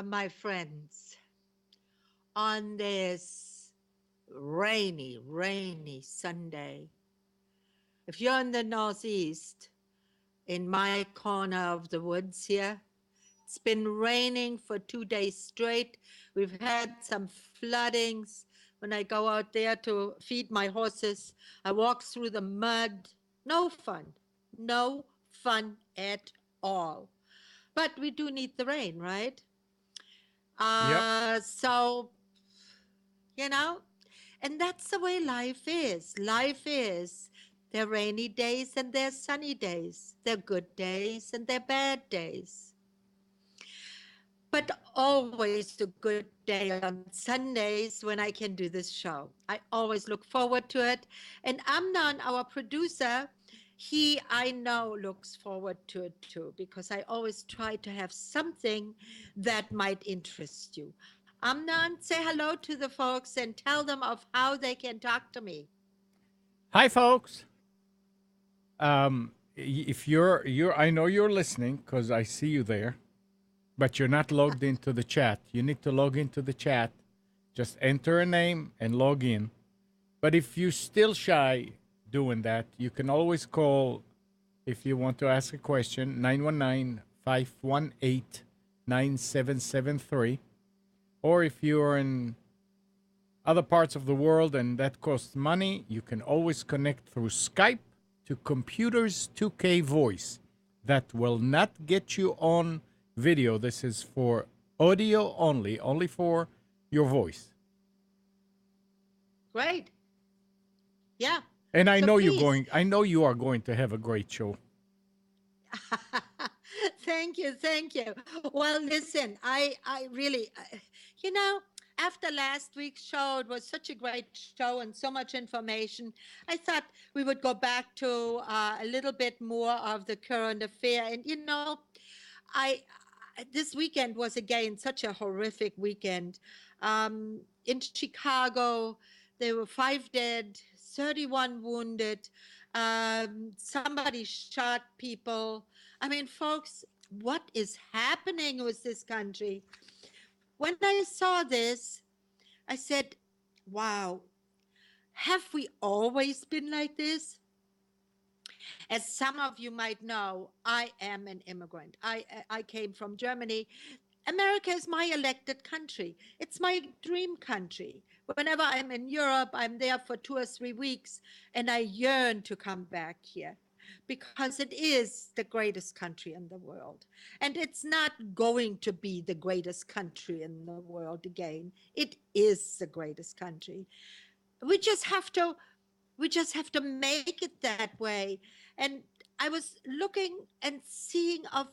my friends, on this rainy Sunday. If you're in the Northeast, in my corner of the woods here, it's been raining for 2 days straight. We've had some floodings. When I go out there to feed my horses, I walk through the mud. No fun. No fun at all. But we do need the rain, right? Yep. So, you know, and that's the way life is. Life is there are rainy days and there's sunny days. There are good days and there are bad days. But always a good day on Sundays when I can do this show. I always look forward to it. And Amnon, our producer, he, I know, looks forward to it too, because I always try to have something that might interest you. Amnon, say hello to the folks and tell them of how they can talk to me. Hi, folks. If you're, I know you're listening because I see you there, but you're not logged into the chat. You need to log into the chat. Just enter a name and log in. But if you're still shy doing that, you can always call if you want to ask a question 919-518-9773. Or if you're in other parts of the world and that costs money, you can always connect through Skype to Computers 2K Voice. That will not get you on video. This is for audio only, only for your voice. Great. Yeah. And So please. I know you are going to have a great show. Thank you, thank you. Well, listen, I really, you know, after last week's show, it was such a great show and so much information. I thought we would go back to a little bit more of the current affair. And I this weekend was again such a horrific weekend. In Chicago, there were 5 dead, 31 wounded. Somebody shot people. I mean, folks, what is happening with this country? When I saw this, I said, wow, have we always been like this? As some of you might know, I am an immigrant. I came from Germany. America is my elected country. It's my dream country. Whenever I'm in Europe, I'm there for 2 or 3 weeks, and I yearn to come back here because it is the greatest country in the world. And it's not going to be the greatest country in the world again. It is the greatest country. We just have to make it that way. And I was looking and seeing of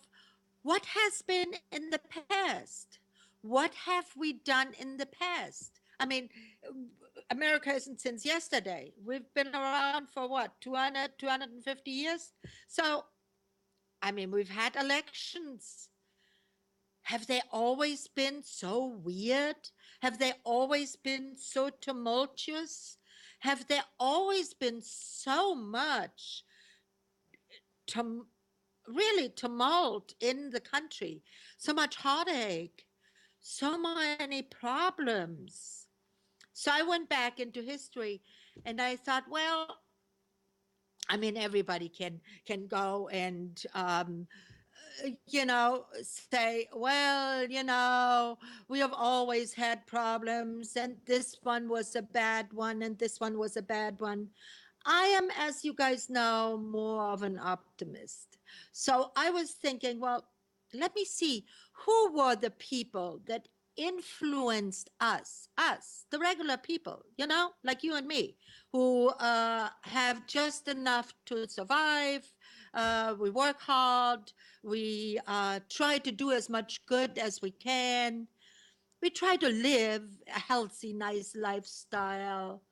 what has been in the past. What have we done in the past? I mean, America isn't since yesterday. We've been around for what, 200, 250 years? So, I mean, we've had elections. Have they always been so weird? Have they always been so tumultuous? Have there always been so much tum- really tumult in the country, so much heartache, so many problems? So I went back into history and I thought, well, I mean, everybody can go and say, well, we have always had problems, and this one was a bad one, and this one was a bad one. I am, as you guys know, more of an optimist. So I was thinking, well, let me see who were the people that influenced us, the regular people, like you and me, who have just enough to survive. We work hard. We try to do as much good as we can. We try to live a healthy, nice lifestyle,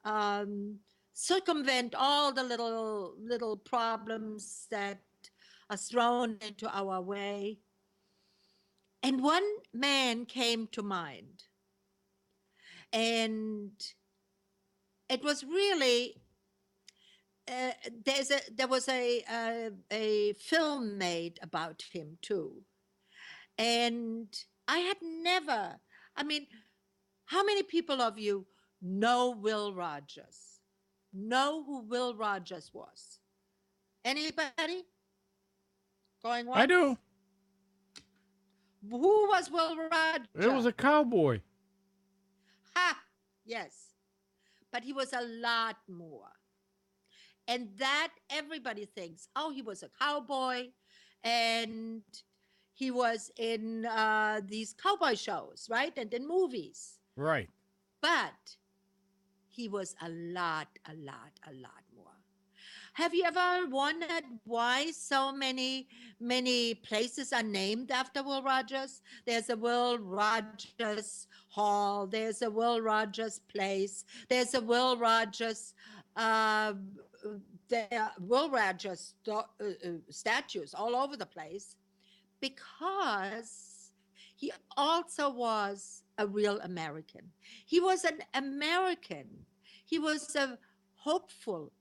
um, circumvent all the little problems that are thrown into our way. And one man came to mind, and it was really there was a film made about him too, and I had never, I mean, how many people of you know Will Rogers? Know who Will Rogers was? Anybody? Going I once? do. Who was Will It Rogers? was a cowboy. Ha! Yes. But he was a lot more. And that everybody thinks, oh, he was a cowboy and he was in these cowboy shows, right? And in movies. Right. But he was a lot more. Have you ever wondered why so many places are named after Will Rogers? There's a Will Rogers Hall. There's a Will Rogers Place. There's a Will Rogers. Uh, there are Will Rogers statues all over the place because he also was a real American. He was an American. He was a hopeful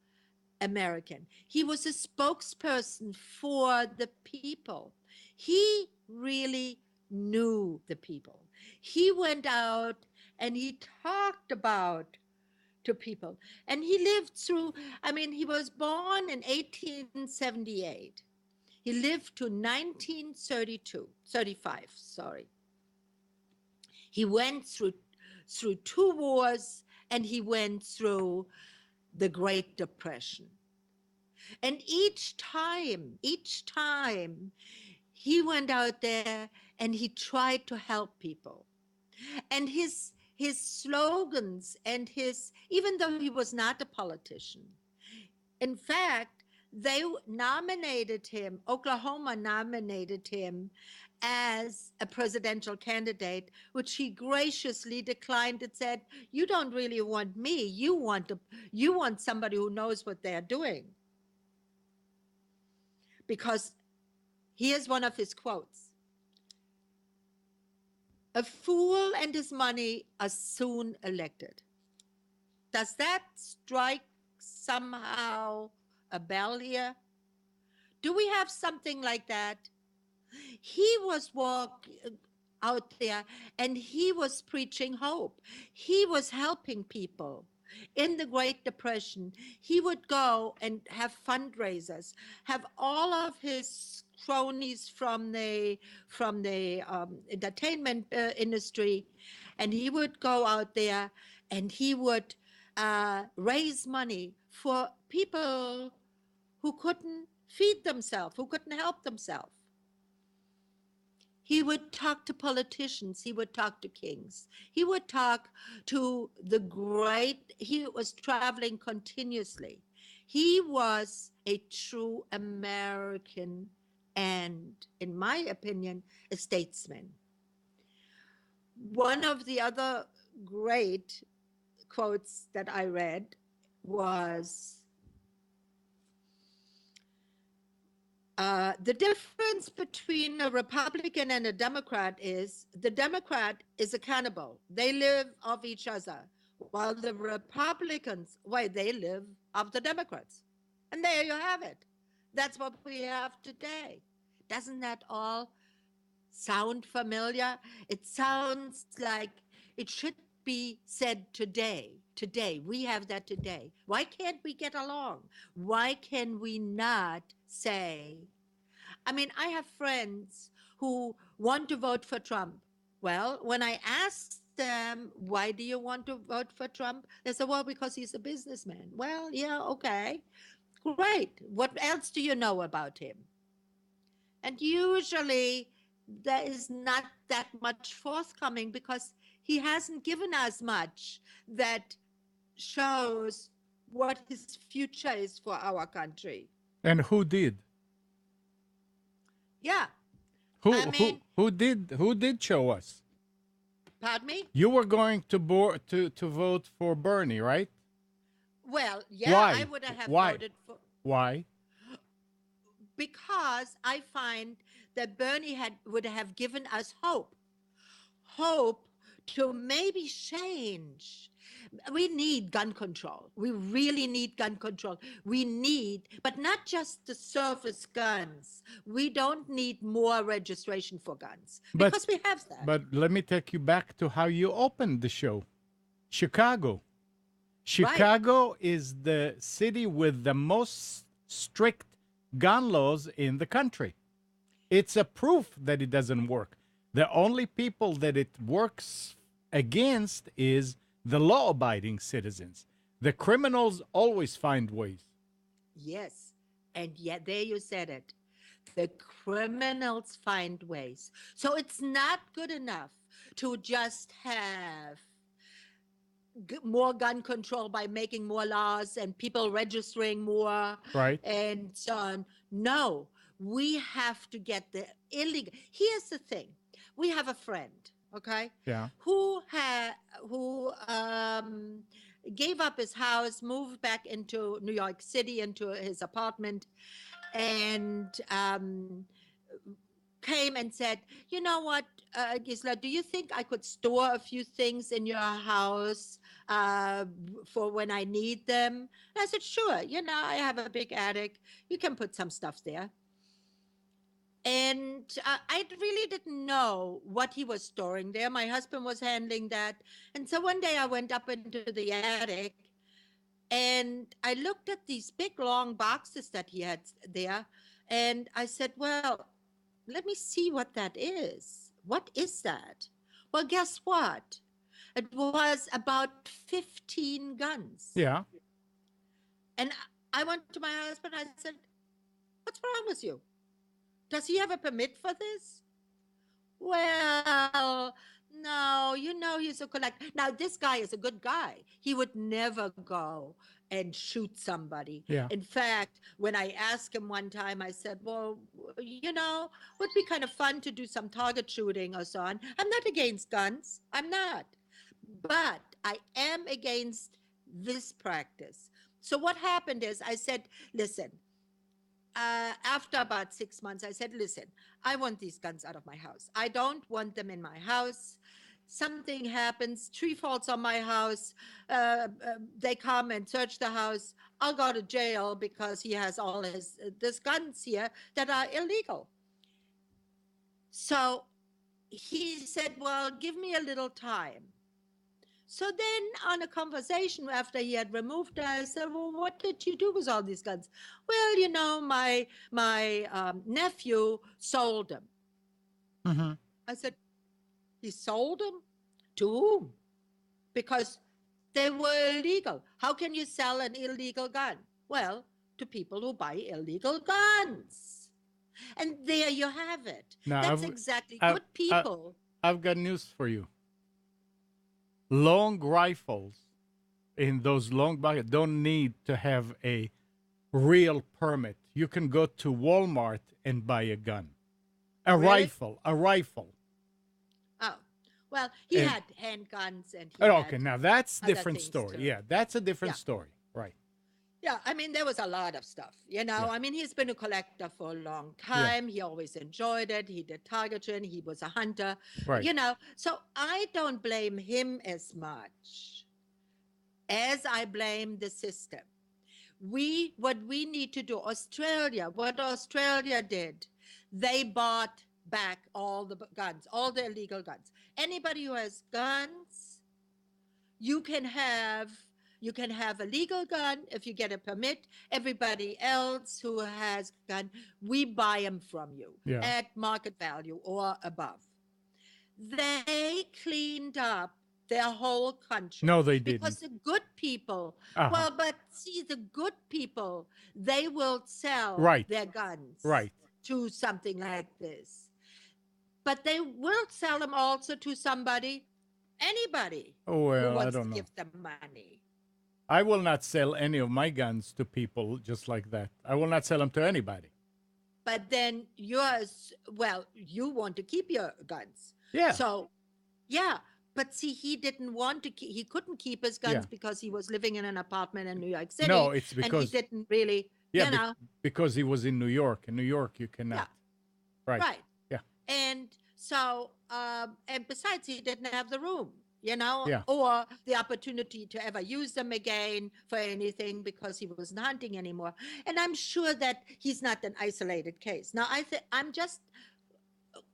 American. He was a spokesperson for the people. He really knew the people. He went out and he talked about to people. And he lived through, I mean, he was born in 1878. He lived to 1932, 35, sorry. He went through two wars and he went through the Great Depression. And each time, he went out there and he tried to help people. And his slogans and his, even though he was not a politician, in fact, they nominated him, Oklahoma nominated him as a presidential candidate, which he graciously declined and said, you don't really want me. You want somebody who knows what they're doing. Because here's one of his quotes: a fool and his money are soon elected. Does that strike somehow a bell here? Do we have something like that? He was out there and he was preaching hope. He was helping people. In the Great Depression, he would go and have fundraisers, have all of his cronies from the entertainment industry, and he would go out there and he would raise money for people who couldn't feed themselves, who couldn't help themselves. He would talk to politicians. He would talk to kings. He would talk to the great. He was traveling continuously. He was a true American and, in my opinion, a statesman. One of the other great quotes that I read was, the difference between a Republican and a Democrat is the Democrat is a cannibal. They live off each other, while the Republicans, well, they live off the Democrats. And there you have it. That's what we have today. Doesn't that all sound familiar? It sounds like it should be said today. Today, we have that today. Why can't we get along? Why can we not say, I mean, I have friends who want to vote for Trump. Well, when I ask them, why do you want to vote for Trump? They say, well, because he's a businessman. Well, yeah, okay, great. What else do you know about him? And usually there is not that much forthcoming because he hasn't given us much that shows what his future is for our country. And who did? Yeah. Who I who mean, who did who did show us? pardon me? You were going to vote for Bernie, right? Well, yeah, I Why? would have Why? voted for, Why? because I find that Bernie would have given us hope to maybe change. We need gun control. We really need gun control. We need, but not just the surface guns. We don't need more registration for guns But because we have that. but let me take you back to how you opened the show. Chicago. Right. Chicago is the city with the most strict gun laws in the country. It's a proof that it doesn't work. The only people that it works against is the law abiding citizens. The criminals always find ways. Yes. And yet, there you said it. The criminals find ways. So it's not good enough to just have more gun control by making more laws and people registering more Right? and so on. No, we have to get the illegal. Here's the thing: we have a friend, okay, Yeah. who gave up his house, moved back into New York City into his apartment, and came and said, "You know what, Gisela, do you think I could store a few things in your house uh, for when I need them?" And I said, "Sure. I have a big attic. You can put some stuff there." And I really didn't know what he was storing there. My husband was handling that. And so one day I went up into the attic and I looked at these big long boxes that he had there. And I said, "Well, let me see what that is. What is that?" Well, guess what? It was about 15 guns. Yeah. And I went to my husband. I said, "What's wrong with you? Does he have a permit for this?" "Well, no, he's a collector." Now, this guy is a good guy. He would never go and shoot somebody. Yeah. In fact, when I asked him one time, I said, "Well, would be kind of fun to do some target shooting or so on." I'm not against guns. I'm not. But I am against this practice. So what happened is I said, "Listen, after about 6 months, I said, listen, I want these guns out of my house. I don't want them in my house. Something happens, tree falls on my house, they come and search the house. I'll go to jail because he has all these guns here that are illegal." So he said, "Well, give me a little time." So then, on a conversation after he had removed it, I said, "Well, what did you do with all these guns?" "Well, my nephew sold them." Mm-hmm. I said, "He sold them to whom?" Because they were illegal. "How can you sell an illegal gun?" "Well, to people who buy illegal guns." And there you have it. Now, That's exactly I've, good I've, people. I've got news for you. Long rifles in those long buckets don't need to have a real permit. You can go to Walmart and buy a gun, Really? a rifle. Oh, well, he And had handguns and he oh, okay, had now that's other different things story. too. Yeah, that's a different Yeah. story. Right. Yeah. I mean, there was a lot of stuff, Yeah. I mean, he's been a collector for a long Yeah. time. He always enjoyed it. He did targeting. He was a hunter, Right. So I don't blame him as much as I blame the system. What we need to do, what Australia did, they bought back all the guns, all the illegal guns. Anybody who has guns, you can have a legal gun if you get a permit. Everybody else who has gun, we buy them from you Yeah. at market value or above. They cleaned up their whole country No, they because didn't. the good people, Uh huh. well, but see, the good people, they will sell Right. their guns Right. to something like this, but they will sell them also to anybody Oh, who well, I wants to don't know. give them money. I will not sell any of my guns to people just like that. I will not sell them to anybody. But then yours, well, you want to keep your guns. Yeah. So, yeah. But see, he didn't want to he couldn't keep his Yeah. guns because he was living in an apartment in New York No, City it's and he because didn't really, yeah, because he was in New York. In New York, you yeah, cannot. Right. right. Yeah. And So, and besides, he didn't have the room, Yeah. or the opportunity to ever use them again for anything because he wasn't hunting anymore. And I'm sure that he's not an isolated case. Now, I'm just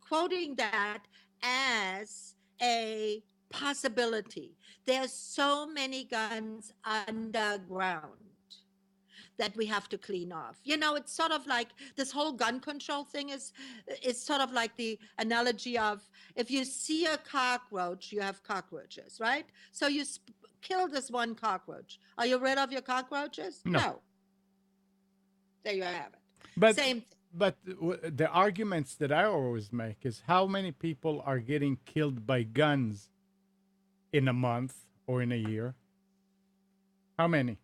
quoting that as a possibility. There's so many guns underground that we have to clean off. It's sort of like this whole gun control thing is sort of like the analogy of, if you see a cockroach, you have cockroaches, right? So you kill this one cockroach. Are you rid of your cockroaches? No. No. There you have it. But Same thing. the arguments that I always make is how many people are getting killed by guns in a month or in a year? How many?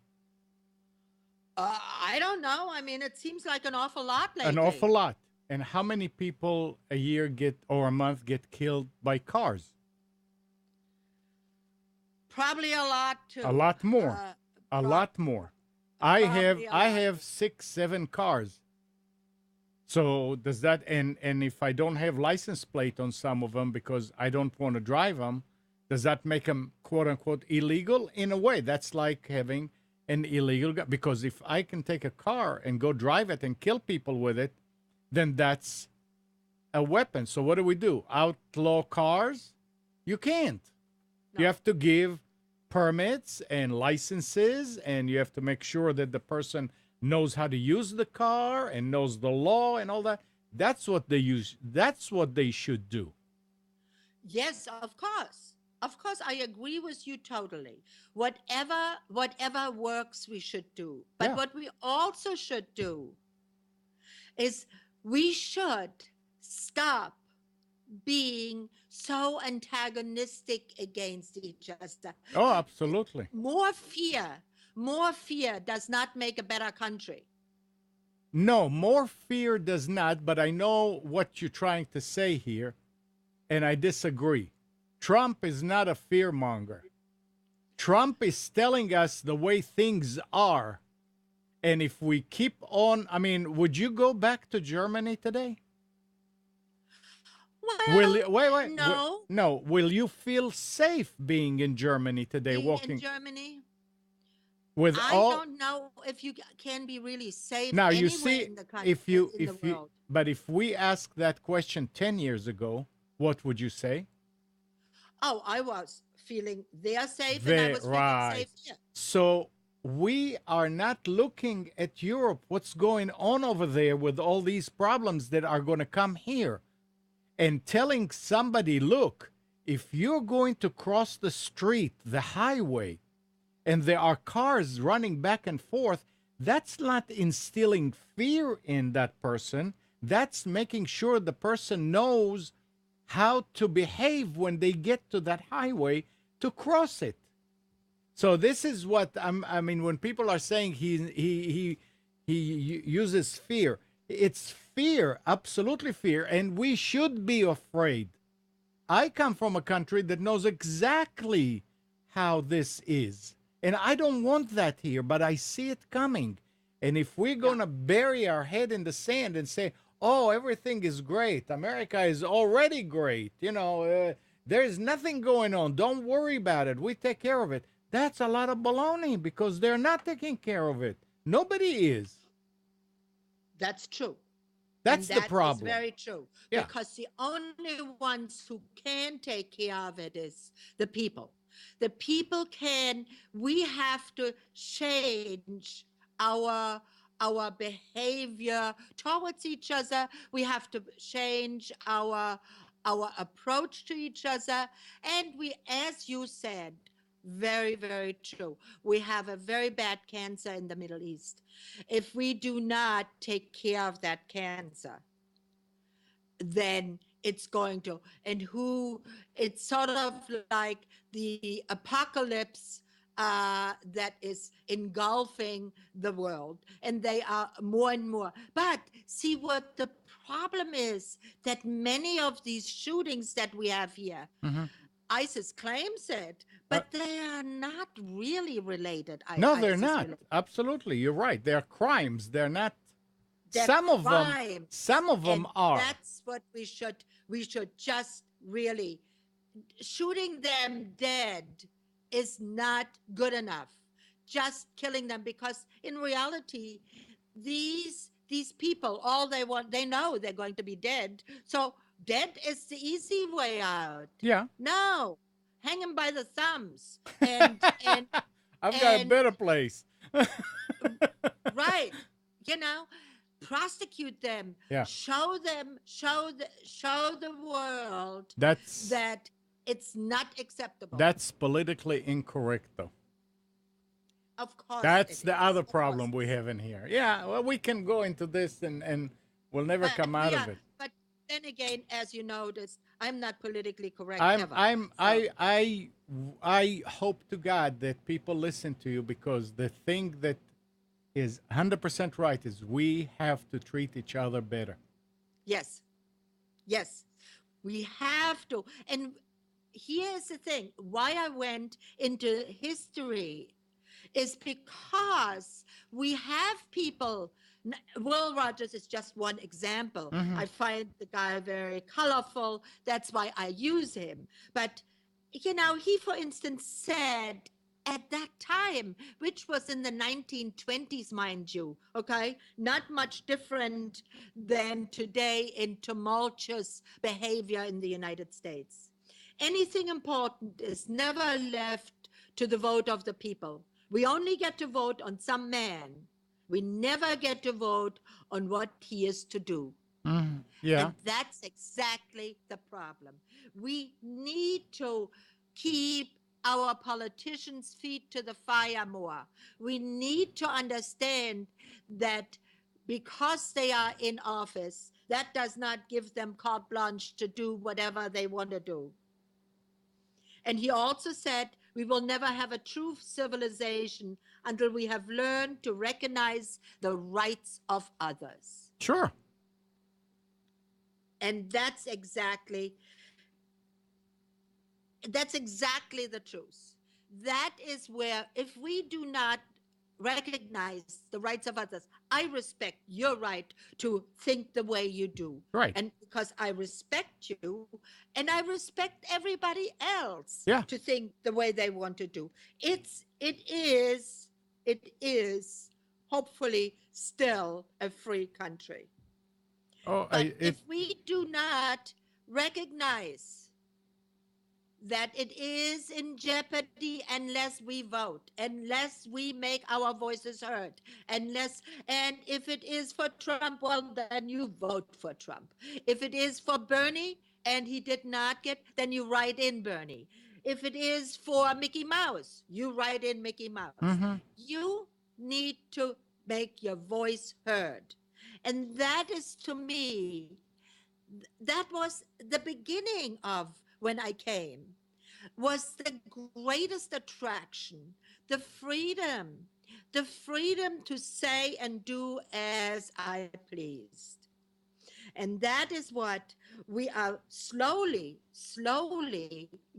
I don't know. I mean, it seems like an awful lot An awful lately. lot. And how many people a year get or a month get killed by cars? Probably a lot A too. lot more. Uh, A prob- lot more. I have Probably a I lot. have 6, 7 cars. So does that, and if I don't have license plate on some of them because I don't want to drive them, does that make them quote unquote illegal? In a way, that's like having an illegal gun. Because if I can take a car and go drive it and kill people with it, then that's a weapon. So what do? Outlaw cars? You can't. You No. have to give permits and licenses, and you have to make sure that the person knows how to use the car and knows the law and all that. That's what they use. That's what they should do. Yes, of course. Of course, I agree with you totally. Whatever works, we should do. But Yeah. what we also should do is we should stop being so antagonistic against each other. Oh, absolutely. More fear, more fear does not make a better country. No, more fear does not, but I know what you're trying to say here, and I disagree. Trump is not a fear monger. Trump is telling us the way things are. And if we keep on, I mean, would you go back to Germany today? Will Well, you, wait. no. No, will you feel safe being in Germany today, Being in walking Germany, with I all? don't know if you can be really safe Now you anywhere see, in the country, in the world. but if we asked that question 10 years ago, what would you say? Oh, I was feeling they're safe and I Very was feeling right. safe here. So we are not looking at Europe, what's going on over there with all these problems that are going to come here, and telling somebody, look, if you're going to cross the street, the highway, and there are cars running back and forth, that's not instilling fear in that person. That's making sure the person knows how to behave when they get to that highway to cross it. So this is what I mean when people are saying he uses fear. It's fear, absolutely fear, and we should be afraid. I come from a country that knows exactly how this is. And I don't want that here, but I see it coming. And if we're Yeah. going to bury our head in the sand and say, oh, everything is great, America is already great, there's nothing going on, don't worry about it, we take care of it. That's a lot of baloney because they're not taking care of it. Nobody is. That's true. And That's the that is problem. very true. Yeah. Because the only ones who can take care of it is the people. The people can, we have to change our our behavior towards each other. We have to change our approach to each other. And we, as you said, very, very true. We have a very bad cancer in the Middle East. If we do not take care of that cancer, then it's going to, and who, it's sort of like the apocalypse that is engulfing the world, and they are more and more. But see, what the problem is, that many of these shootings that we have here, Mhm. ISIS claims it, Uh, but they are not really related. no, they're ISIS not. related. Absolutely. You're right. They're crimes. They're not their some crimes, of them and are. that's what we should just really, shooting them dead is not good enough. Just killing them, because in reality, these people, all they want, they know they're going to be dead. So dead is the easy way out. Yeah. No, hang them by the thumbs, and I've got a and better place. right, you know, prosecute them, Yeah. show the world That's that it's not acceptable. that's politically incorrect though. Of course That's it the is. other Of course problem it we is. have in here. Yeah, well, we can go into this and we'll never But come out we of are, it. but then again, as you noticed, I'm not politically correct I'm ever. I'm So I hope to God that people listen to you, because the thing that is 100% right is we have to treat each other better. yes, yes, we have to. And here's the thing: why I went into history is because we have people. Will Rogers is just one example. Hmm. I find the guy very colorful. That's why I use him. But, he, for instance, said at that time, which was in the 1920s, mind you, okay, not much different than today in tumultuous behavior in the United States. Anything important is never left to the vote of the people. We only get to vote on some man. We never get to vote on what he is to do. Hmm. Yeah. And that's exactly the problem. We need to keep our politicians' feet to the fire more. We need to understand that because they are in office, that does not give them carte blanche to do whatever they want to do. And he also said, we will never have a true civilization until we have learned to recognize the rights of others. Sure. And that's exactly the truth. That is where, if we do not recognize the rights of others, I respect your right to think the way you do. Right. And because I respect you, and I respect everybody else Yeah. to think the way they want to do. It is hopefully still a free country. Oh, But it. if we do not recognize that it is in jeopardy unless we vote, unless we make our voices heard, and if it is for Trump, well, then you vote for Trump. If it is for Bernie and he did not get, then you write in Bernie. If it is for Mickey Mouse, you write in Mickey Mouse. Hmm. You need to make your voice heard. And that is, to me, that was the beginning of when I came, was the greatest attraction, the freedom to say and do as I pleased. And that is what we are slowly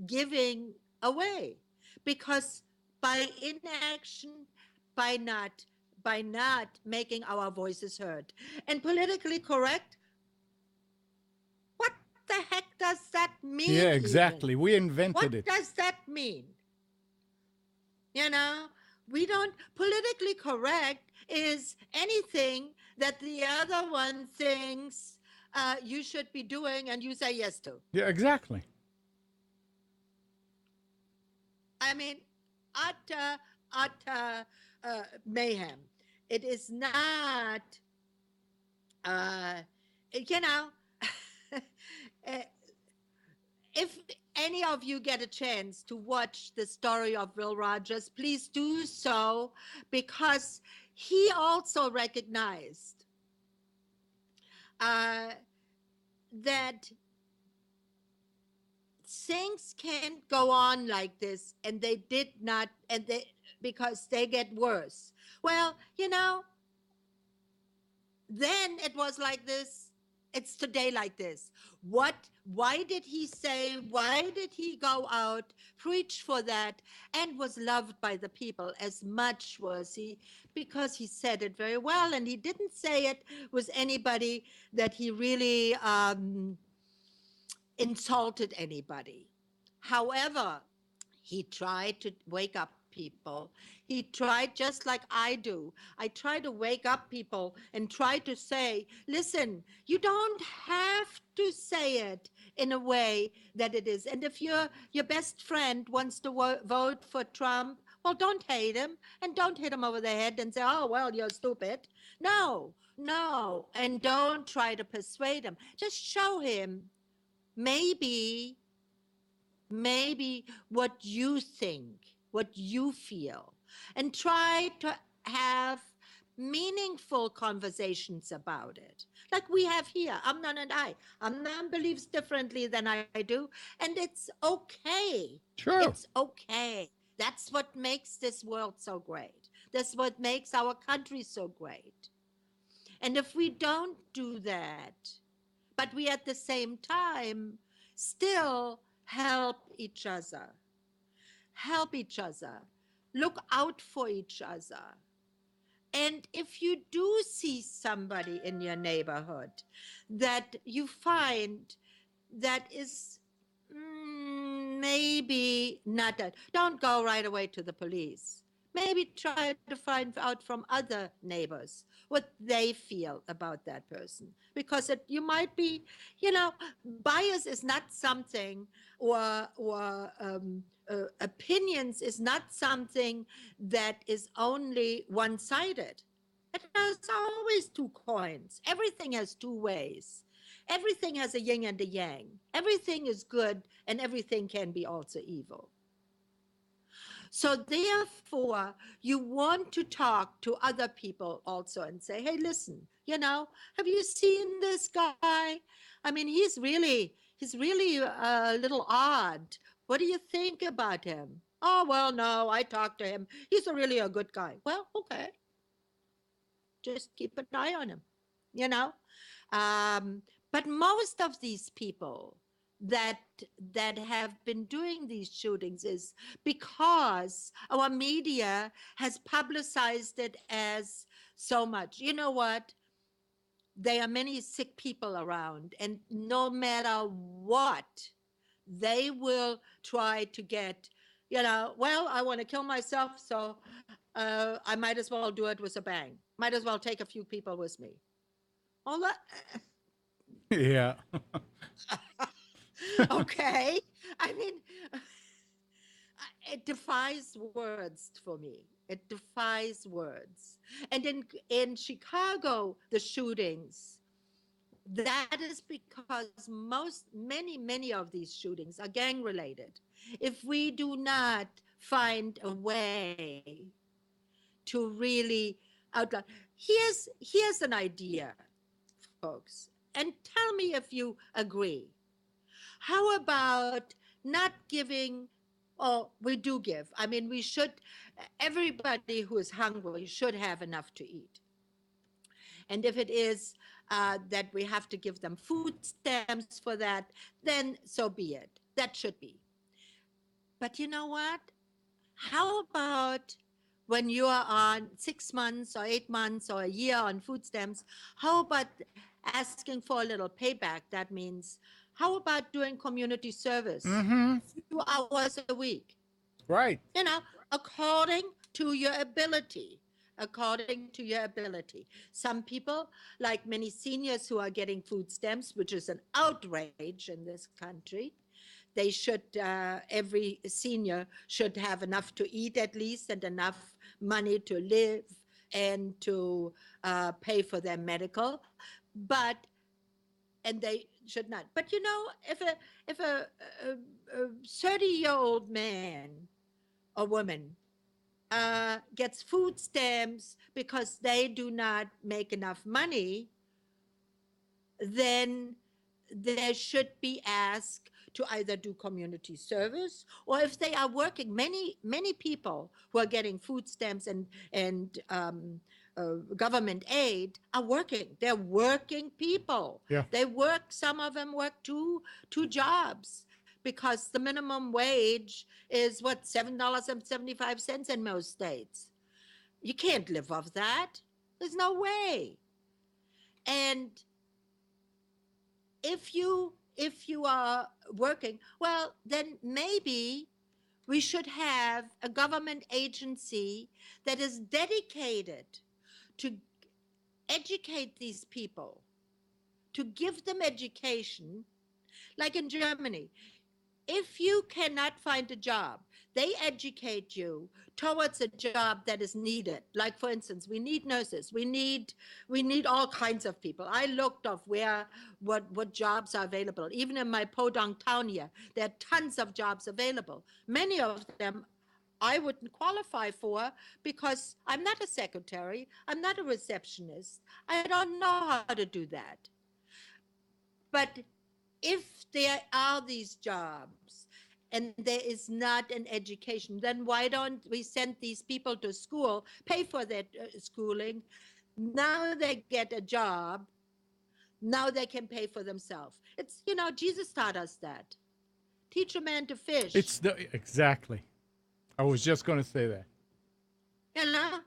giving away, because by inaction, by not making our voices heard. And politically correct, what the heck does that mean Yeah, even? exactly. We What invented it. does that mean? You know, we don't, politically correct is anything that the other one thinks you should be doing and you say yes to. Yeah, exactly. I mean, utter mayhem. It is not, uh, you know, eh, if any of you get a chance to watch the story of Will Rogers, please do so, because he also recognized uh, that things can't go on like this, and they did not, and they, because they get worse. Well, then it was like this, it's today like this. What, why did he say, why did he go out, preach for that, and was loved by the people as much was he? Because he said it very well, and he didn't say it with anybody that he really insulted anybody. However, he tried to wake up people. He tried just like I do. I try to wake up people and try to say, listen, you don't have to say it in a way that it is. And if your best friend wants to vote for Trump, well, don't hate him and don't hit him over the head and say, oh, well, you're stupid. No, no. And don't try to persuade him. Just show him maybe what you think, what you feel, and try to have meaningful conversations about it. Like we have here, Amnon and I. Amnon believes differently than I do, and it's okay. Sure. It's okay. That's what makes this world so great. That's what makes our country so great. And if we don't do that, but we at the same time still help each other, look out for each other. And if you do see somebody in your neighborhood that you find that is maybe not that, don't go right away to the police. Maybe try to find out from other neighbors what they feel about that person. Because you might be, bias is not something, or opinions is not something that is only one-sided. It has always two coins. Everything has two ways. Everything has a yin and a yang. Everything is good, and everything can be also evil. So therefore, you want to talk to other people also and say, hey, listen, have you seen this guy? I mean, he's really a little odd. What do you think about him? Oh, well, no, I talked to him. He's really a good guy. Well, okay. Just keep an eye on him, you know? Um, but most of these people that that have been doing these shootings is because our media has publicized it as so much. You know what? There are many sick people around, and no matter what, they will try to get, well, I want to kill myself, so I might as well do it with a bang. Might as well take a few people with me. All that. Yeah. Okay. I mean, it defies words for me. It defies words. And in Chicago, the shootings, that is because many of these shootings are gang related. If we do not find a way to really outline, here's an idea, folks, and tell me if you agree. How about not giving? Oh, we do give. I mean, we should, everybody who is hungry should have enough to eat. And if it is that we have to give them food stamps for that, then so be it. That should be. But you know what? How about when you are on 6 months or 8 months or a year on food stamps? How about asking for a little payback? That means, how about doing community service Mm-hmm. 2 hours a week? Right. According to your ability. According to your ability. Some people, like many seniors who are getting food stamps, which is an outrage in this country, they should, every senior should have enough to eat at least and enough money to live and to pay for their medical. But and they should not. But if a 30-year-old man or woman gets food stamps because they do not make enough money, then they should be asked to either do community service, or if they are working, many people who are getting food stamps and government aid are working. They're working people. Yeah. They work. Some of them work two jobs because the minimum wage is what, $7.75 in most states. You can't live off that. There's no way. And if you are working, well, then maybe we should have a government agency that is dedicated to educate these people, to give them education, like in Germany. If you cannot find a job, they educate you towards a job that is needed. Like, for instance, we need nurses, we need all kinds of people. I looked of where what jobs are available. Even in my podunk town here, there are tons of jobs available. Many of them I wouldn't qualify for because I'm not a secretary, I'm not a receptionist, I don't know how to do that. But if there are these jobs and there is not an education, then why don't we send these people to school, pay for their schooling? Now they get a job. Now they can pay for themselves. Jesus taught us that. Teach a man to fish, It's the exactly. I was just going to say that. you know,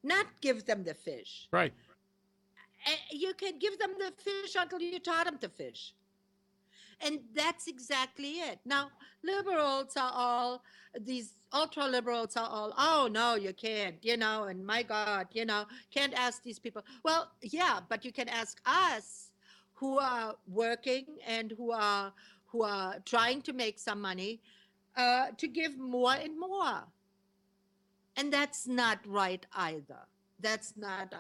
not give them the fish. Right. You can give them the fish until you taught them to fish. And that's exactly it. Now, liberals are all, these ultra liberals are all, oh, no, you can't, and my God, can't ask these people. Well, yeah, but you can ask us who are working and who are trying to make some money to give more and more. And that's not right either. That's not.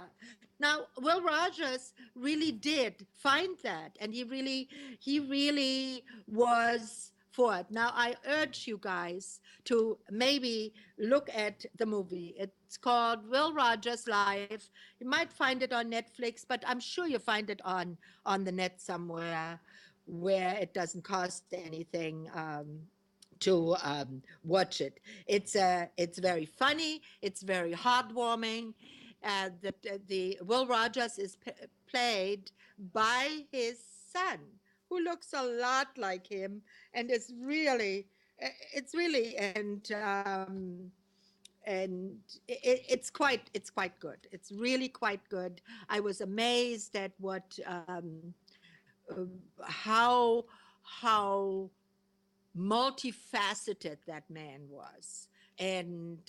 Now, Will Rogers really did find that, and he really was for it. Now, I urge you guys to maybe look at the movie. It's called Will Rogers Live. You might find it on Netflix, but I'm sure you find it on the net somewhere where it doesn't cost anything. To watch it. It's very funny. It's very heartwarming. The Will Rogers is played by his son, who looks a lot like him, and is really, it's really, and it's quite good. It's really quite good. I was amazed at uh, how how multifaceted that man was, and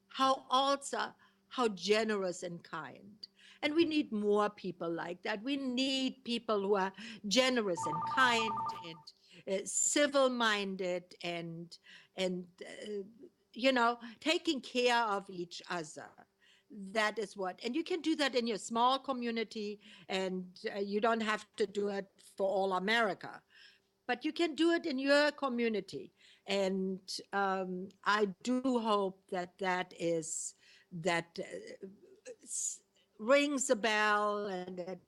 how generous and kind. And we need more people like that. We need people who are generous and kind and civil minded, and taking care of each other. That is what, and you can do that in your small community, and you don't have to do it for all America, but you can do it in your community. And I do hope that rings a bell, and it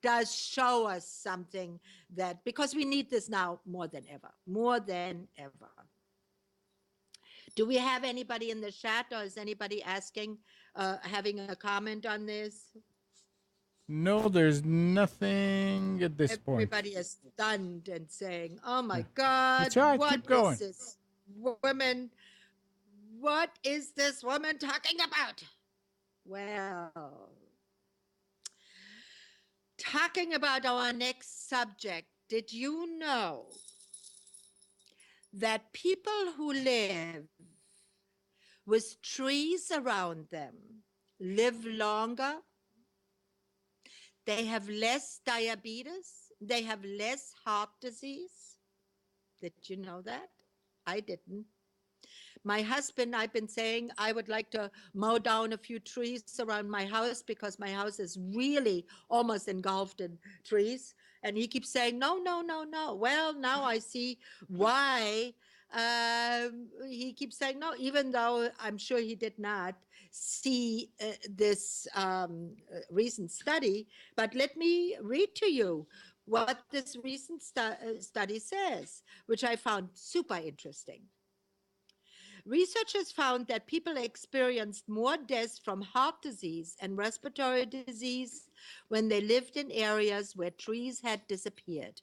does show us something, that because we need this now more than ever. Do we have anybody in the chat, or is anybody asking, having a comment on this? No, there's nothing at this point. Everybody is stunned and saying, "Oh my Yeah. God, It's all right. what Keep is going. this woman? What is this woman talking about?" Well, talking about our next subject, did you know that people who live with trees around them live longer? They have less diabetes. They have less heart disease. Did you know that? I didn't. My husband, I've been saying I would like to mow down a few trees around my house because my house is really almost engulfed in trees. And he keeps saying, no, no, no, no. Well, now I see why. He keeps saying no, even though I'm sure he did not see this recent study. But let me read to you what this recent study says, which I found super interesting. Researchers found that people experienced more deaths from heart disease and respiratory disease when they lived in areas where trees had disappeared.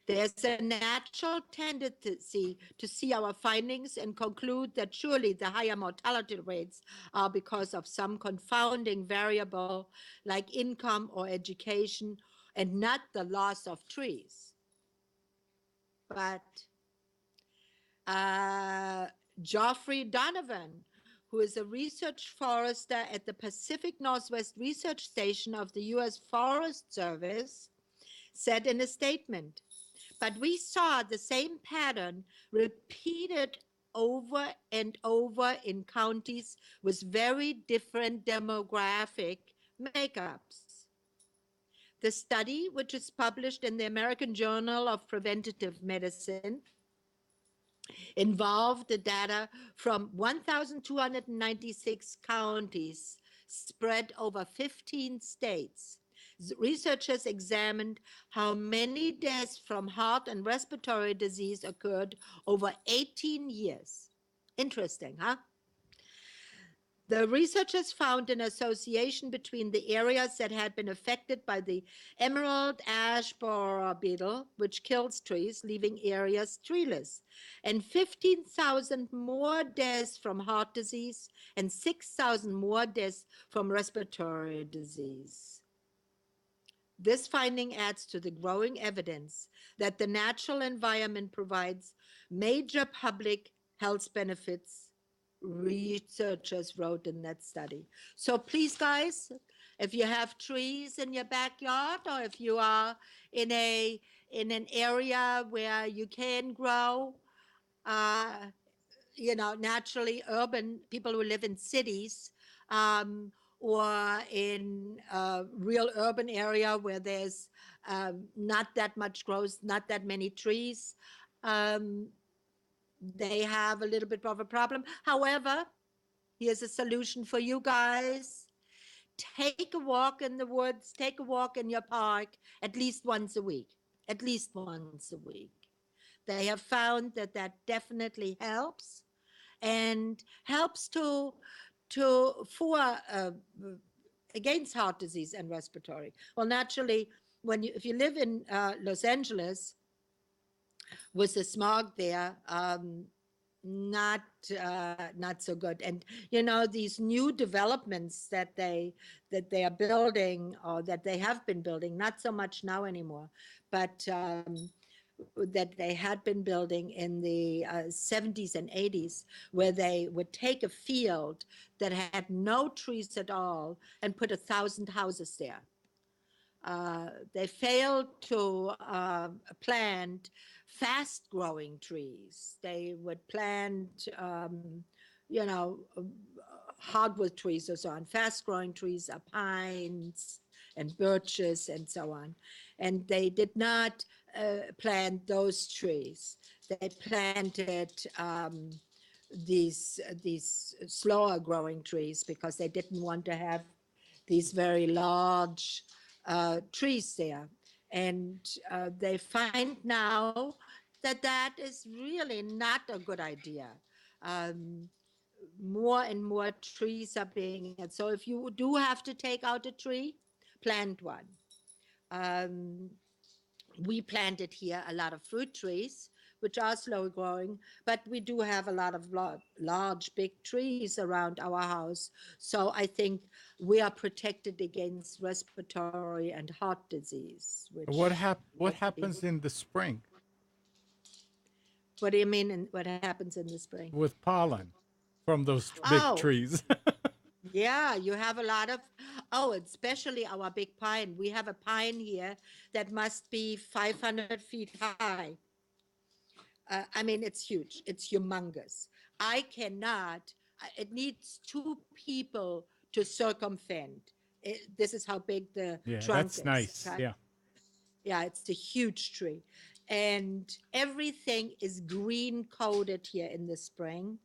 There's a natural tendency to see our findings and conclude that surely the higher mortality rates are because of some confounding variable like income or education and not the loss of trees. But uh, Geoffrey Donovan, who is a research forester at the Pacific Northwest Research Station of the U.S. Forest Service, said in a statement, "But we saw the same pattern repeated over and over in counties with very different demographic makeups." The study, which is published in the American Journal of Preventative Medicine, involved the data from 1,296 counties spread over 15 states. Researchers examined how many deaths from heart and respiratory disease occurred over 18 years. Interesting, huh? The researchers found an association between the areas that had been affected by the emerald ash borer beetle, which kills trees, leaving areas treeless, and 15,000 more deaths from heart disease and 6,000 more deaths from respiratory disease. This finding adds to the growing evidence that the natural environment provides major public health benefits, researchers wrote in that study. So please, guys, if you have trees in your backyard or if you are in an area where you can grow, uh, naturally urban people who live in cities, or in a real urban area where there's not that much growth, not that many trees, um, they have a little bit of a problem. However, here's a solution for you guys. Take a walk in the woods, take a walk in your park at least once a week. At least once a week. They have found that that definitely helps and helps for against heart disease and respiratory. Well, naturally, if you live in Los Angeles with the smog there, not not so good. And these new developments that they are building, or that they have been building, not so much now anymore, but that they had been building in the 70s and 80s, where they would take a field that had no trees at all and put 1,000 houses there. They failed to plant fast growing trees. They would plant, you know, hardwood trees or so on. Fast growing trees are pines and birches and so on. And they did not plant those trees. They planted these slower growing trees because they didn't want to have these very large trees there. And they find now that that is really not a good idea. Um, More and more trees are being, and so if you do have to take out a tree, plant one. Um, we planted here a lot of fruit trees, which are slow growing, but we do have a lot of large, big trees around our house. So I think we are protected against respiratory and heart disease, What which what most people. happens in the spring What do you mean? What happens in the spring? with pollen from those big Oh, trees? yeah, you have a lot of, oh, especially our big pine. We have a pine here that must be 500 feet high. I mean, it's huge. It's humongous. I cannot, it needs two people to circumvent. This is how big the Yeah, trunk that's is. nice. Okay. Yeah. Yeah, it's a huge tree. And everything is green coated here in the spring.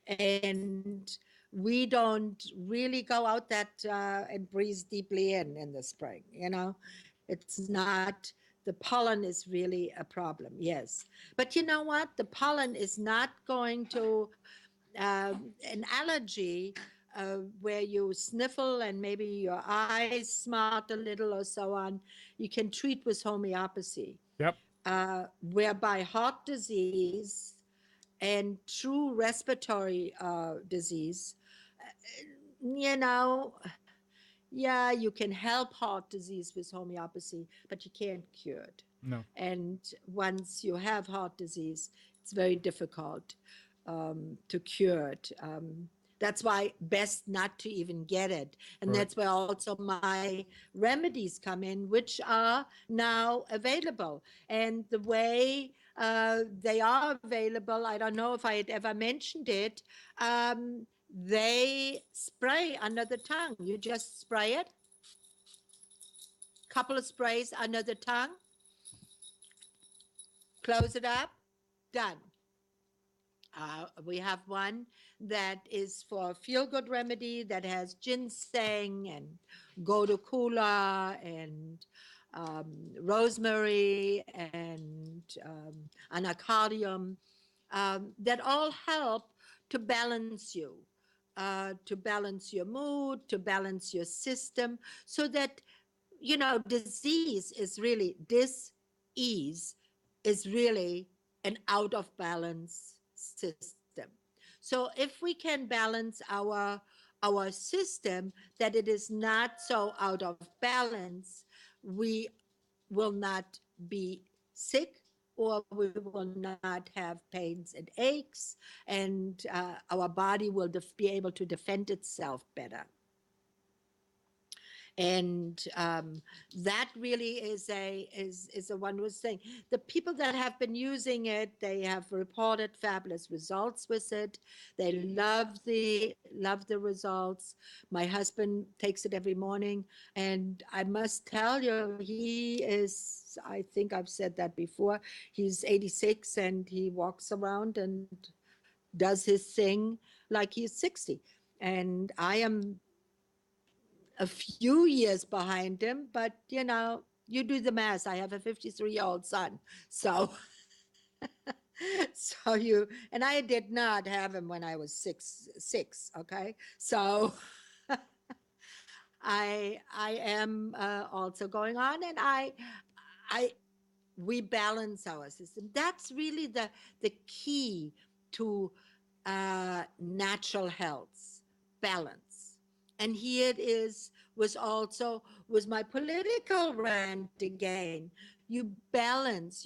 And we don't really go out that and breathe deeply in the spring. It's not the pollen is really a problem, yes. But you know what? The pollen is not going to, an allergy where you sniffle and maybe your eyes smart a little or so on, you can treat with homeopathy, Yep. whereby heart disease and true respiratory disease, you know, yeah, you can help heart disease with homeopathy, but you can't cure it. No. And once you have heart disease, it's very difficult to cure it. That's why best not to even get it. And Correct. that's where also my remedies come in, which are now available. And the way they are available, I don't know if I had ever mentioned it. They spray under the tongue. You just spray it, couple of sprays under the tongue, close it up, done. We have one that is for feel good remedy that has ginseng and gotu kola and rosemary and anacardium, that all help to balance you, to balance your mood, to balance your system, so that, you know, disease is really, dis-ease is really an out of balance system. So if we can balance our system, that it is not so out of balance, we will not be sick, or we will not have pains and aches, and our body will be able to defend itself better. And that really is a wondrous thing. The people that have been using it, they have reported fabulous results with it. They love the results. My husband takes it every morning, and I must tell you, he is, I think I've said that before, he's 86 and he walks around and does his thing like he's 60. And I am a few years behind him, but you know, you do the math. I have a 53-year-old son. So so you, and I did not have him when I was six, okay? So I am also going on, and I we balance our system. That's really the key to natural health, balance. And here it is, was also was my political rant again. You balance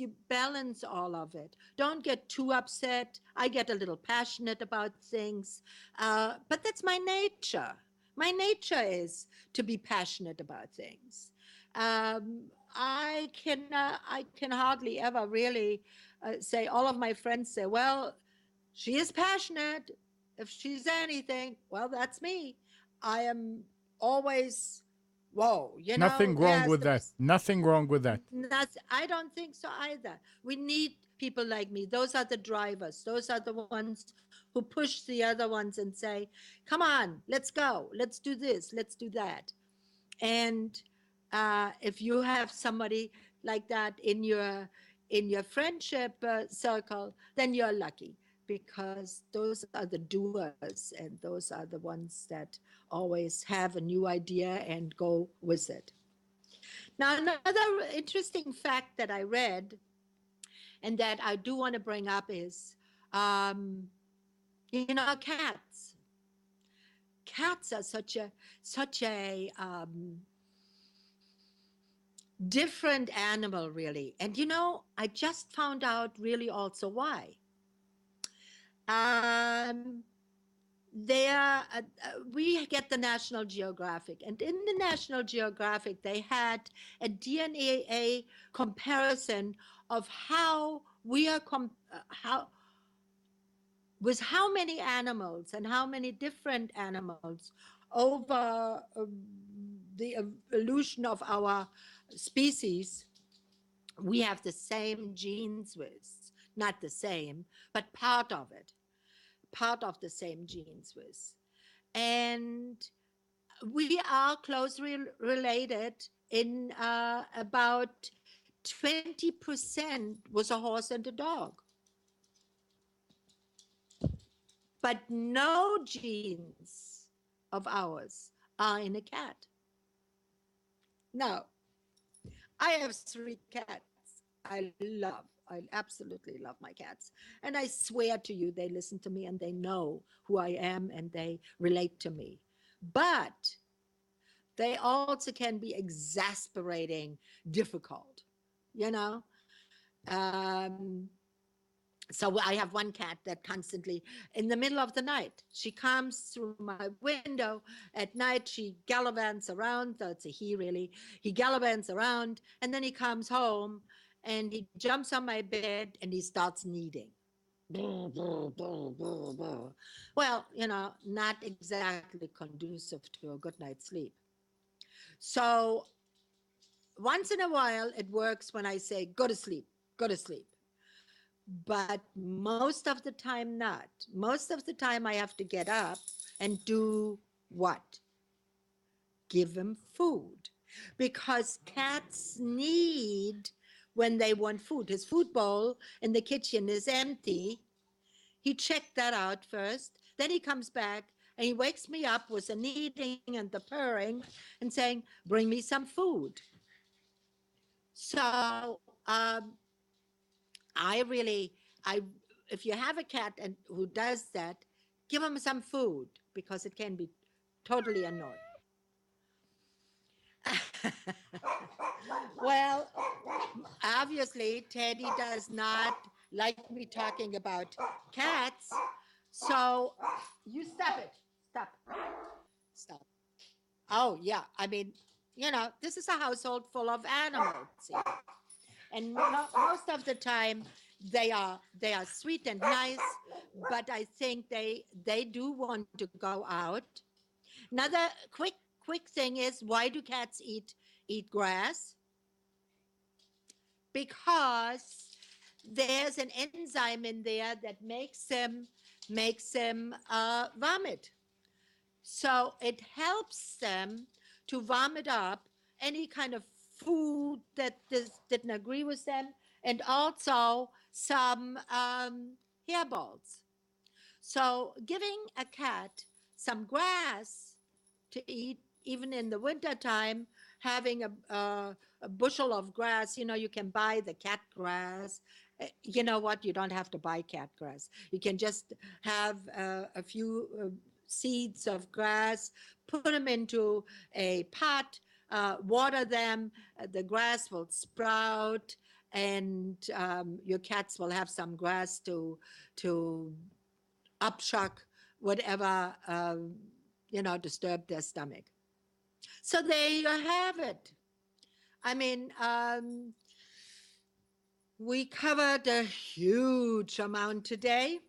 all of it. Don't get too upset. I get a little passionate about things, but that's my nature. My nature is to be passionate about things. I can hardly ever really say. All of my friends say, "Well, she is passionate. If she's anything, well, that's me." I am always, whoa, Nothing there wrong has with to be. that. Nothing wrong with that. I don't think so either. We need people like me. Those are the drivers. Those are the ones who push the other ones and say, "Come on, let's go. Let's do this. Let's do that." And if you have somebody like that in your friendship circle, then you're lucky, because those are the doers, and those are the ones that always have a new idea and go with it. Now, another interesting fact that I read and that I do want to bring up is, um, cats. Cats are such a different animal, really. And I just found out really also why. Um, we get the National Geographic, and in the National Geographic, they had a DNA comparison of how we are how with how many animals and how many different animals over the evolution of our species we have the same genes with, not the same, but part of the same genes with. And we are closely related in about 20% was a horse and a dog, but no genes of ours are in a cat. Now, I have three cats. I absolutely love my cats. And I swear to you, they listen to me and they know who I am and they relate to me. But they also can be exasperating, difficult, you know? Um, so I have one cat that constantly, in the middle of the night, she comes through my window at night. She gallivants around. So it's a he, really. He gallivants around, and then he comes home and he jumps on my bed and he starts kneading. Well, not exactly conducive to a good night's sleep. So once in a while, it works when I say, go to sleep, go to sleep. But most of the time not. Most of the time I have to get up and do what? Give him food. Because cats need when they want food. His food bowl in the kitchen is empty. He checked that out first. Then he comes back and he wakes me up with the kneading and the purring and saying, bring me some food. So I really, I if you have a cat and who does that, give him some food because it can be totally annoying. Well, obviously, Teddy does not like me talking about cats. So you stop it. Stop. Stop. Oh, yeah. I mean, this is a household full of animals here. And most of the time they are sweet and nice, but I think they do want to go out. Another quick thing is, why do cats eat grass? Because there's an enzyme in there that makes them vomit. So it helps them to vomit up any kind of food that didn't agree with them, and also some hairballs. So giving a cat some grass to eat, even in the winter time, having a bushel of grass, you can buy the cat grass. You know what? You don't have to buy cat grass. You can just have a few seeds of grass, put them into a pot, water them. The grass will sprout, and your cats will have some grass to upshock whatever disturbed their stomach. So there you have it. I mean, we covered a huge amount today.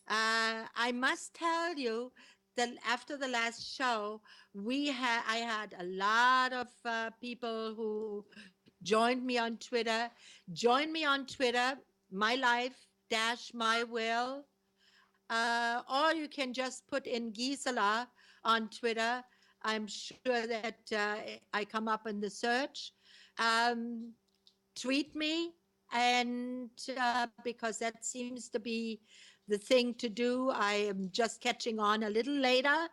I must tell you that after the last show, I had a lot of people who joined me on Twitter. Join me on Twitter, my life dash my will. Or you can just put in Gisela on Twitter. I'm sure that I come up in the search. Um, Tweet me, and because that seems to be the thing to do. I am just catching on a little later.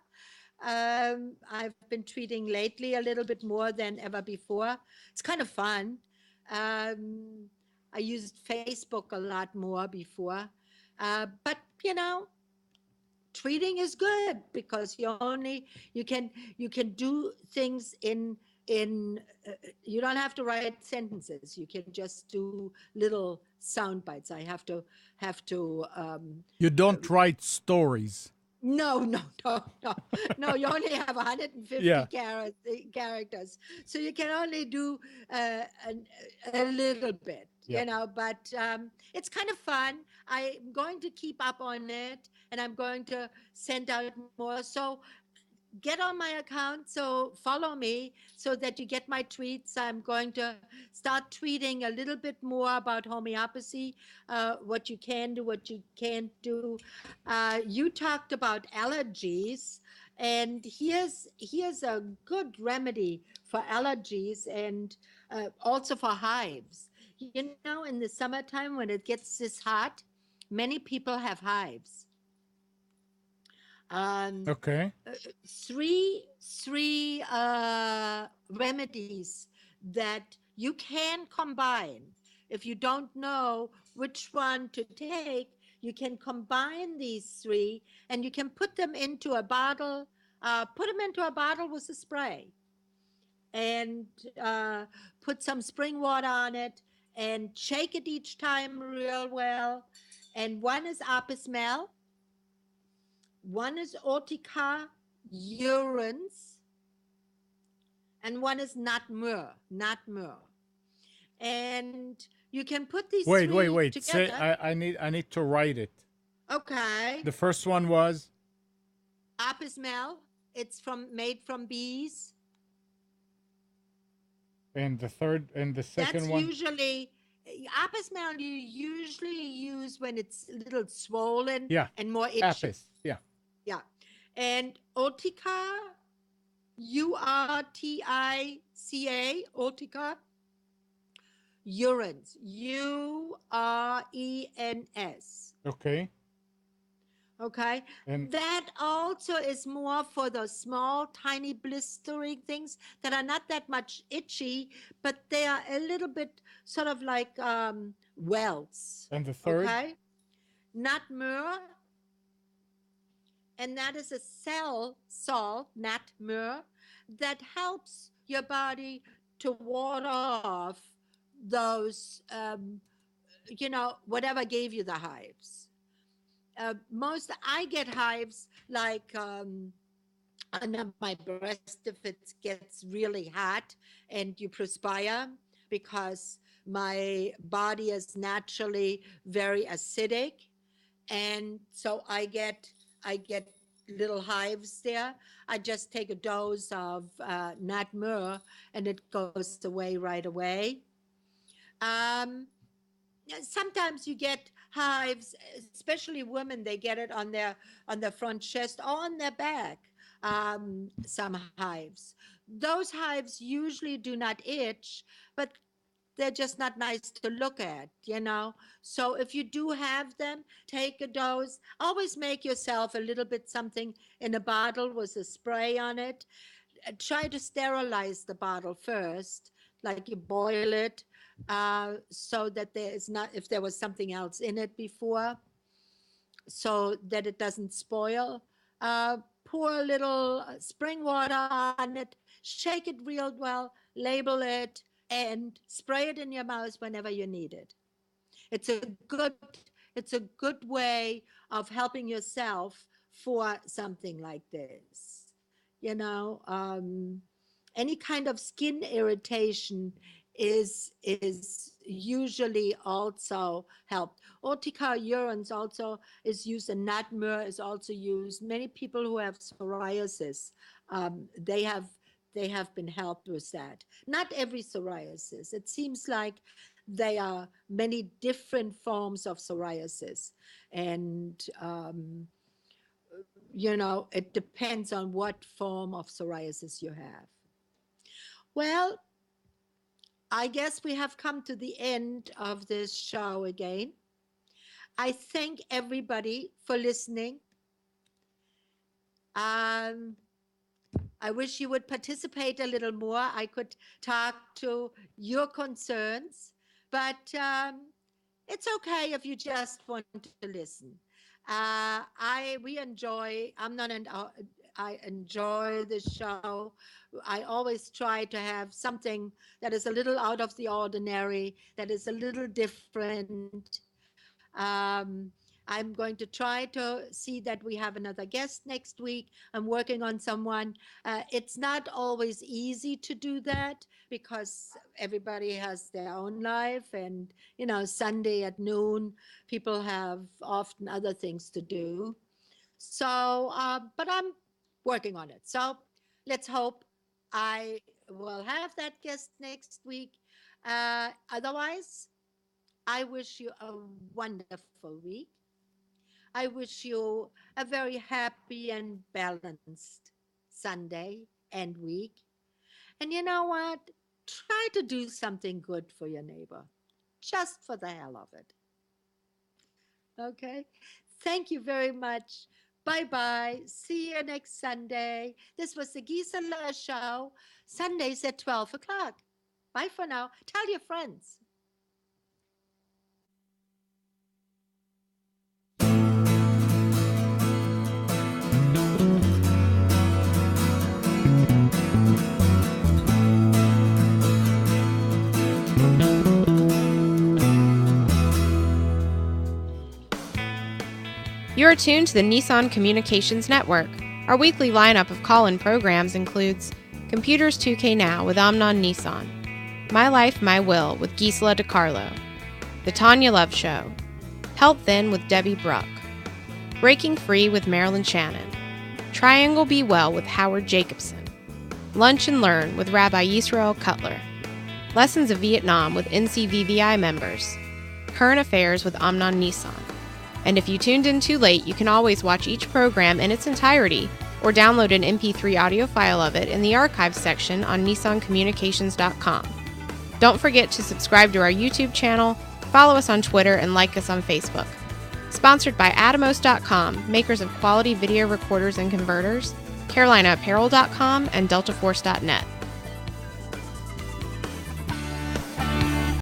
I've been tweeting lately a little bit more than ever before. It's kind of fun. Um, I used Facebook a lot more before, but you know, tweeting is good because you can do things in you don't have to write sentences. You can just do little sound bites. I have to You don't write stories. no, no, no, no, no. You only have 150 Yeah. characters, so you can only do a little bit, Yep. But it's kind of fun. I'm going to keep up on it, and I'm going to send out more. So get on my account, so follow me so that you get my tweets. I'm going to start tweeting a little bit more about homeopathy, what you can do, what you can't do. You talked about allergies, and here's a good remedy for allergies. And also for hives. You know, in the summertime when it gets this hot, many people have hives. Um, Okay. uh, three remedies that you can combine. If you don't know which one to take, you can combine these three and you can put them into a bottle. Put them into a bottle with a spray and put some spring water on it and shake it each time real well. And one is apismel, one is Ortica urens, and one is not myrrh, not myrrh. And you can put these Wait, wait, three wait. Say, together. I need to write it. Okay. The first one was, Apismel, it's from made from bees. and the third, and the That's second one, usually apismel you usually use when it's a little swollen yeah, and more itchy. apis, yeah. Yeah. And Urtica, Urtica, Urtica urens, urens. Okay, Okay, and that also is more for those small, tiny blistering things that are not that much itchy, but they are a little bit sort of like welts. the third, Okay, nut myrrh, and that is a cell salt, nut myrrh, that helps your body to ward off those, whatever gave you the hives. Most I get hives like under my breast if it gets really hot and you perspire because my body is naturally very acidic, and so I get little hives there. I just take a dose of nat myrrh and it goes away right away. Um, Sometimes you get hives, especially women. They get it on their front chest or on their back. Some hives. Those hives usually do not itch, but they're just not nice to look at, you know. So if you do have them, take a dose. Always make yourself a little bit something in a bottle with a spray on it. Try to sterilize the bottle first, like you boil it, so that there is not, if there was something else in it before, so that it doesn't spoil. Pour a little spring water on it, shake it real well, label it, and spray it in your mouth whenever you need it. It's a good way of helping yourself for something like this. You know, any kind of skin irritation is usually also helped. Urtica urens also is used, and natmur is also used. Many people who have psoriasis, they have been helped with that. Not every psoriasis. It seems like there are many different forms of psoriasis, and it depends on what form of psoriasis you have. Well, I guess we have come to the end of this show again. I thank everybody for listening. Um, I wish you would participate a little more. I could talk to your concerns, but it's okay if you just want to listen. We enjoy. I enjoy the show. I always try to have something that is a little out of the ordinary, that is a little different. I'm going to try to see that we have another guest next week. I'm working on someone. It's not always easy to do that because everybody has their own life, and Sunday at noon, people have often other things to do. So, but I'm working on it. So let's hope I will have that guest next week. Otherwise, I wish you a wonderful week. I wish you a very happy and balanced Sunday and week. And you know what? try to do something good for your neighbor, just for the hell of it. Okay? Thank you very much. Bye bye. See you next Sunday. This was the Gisela Show, Sundays at 12 o'clock. Bye for now. Tell your friends. You're tuned to the Nissan Communications Network. Our weekly lineup of call-in programs includes Computers 2K Now with Amnon Nissan, My Life, My Will with Gisela DiCarlo, The Tanya Love Show, Health Then with Debbie Bruck, Breaking Free with Marilyn Shannon, Triangle Be Well with Howard Jacobson, Lunch and Learn with Rabbi Yisrael Cutler, Lessons of Vietnam with NCVVI members, Current Affairs with Amnon Nissan. And if you tuned in too late, you can always watch each program in its entirety or download an MP3 audio file of it in the archives section on nissancommunications.com. Don't forget to subscribe to our YouTube channel, follow us on Twitter, and like us on Facebook. Sponsored by Atomos.com, makers of quality video recorders and converters, CarolinaApparel.com, and DeltaForce.net.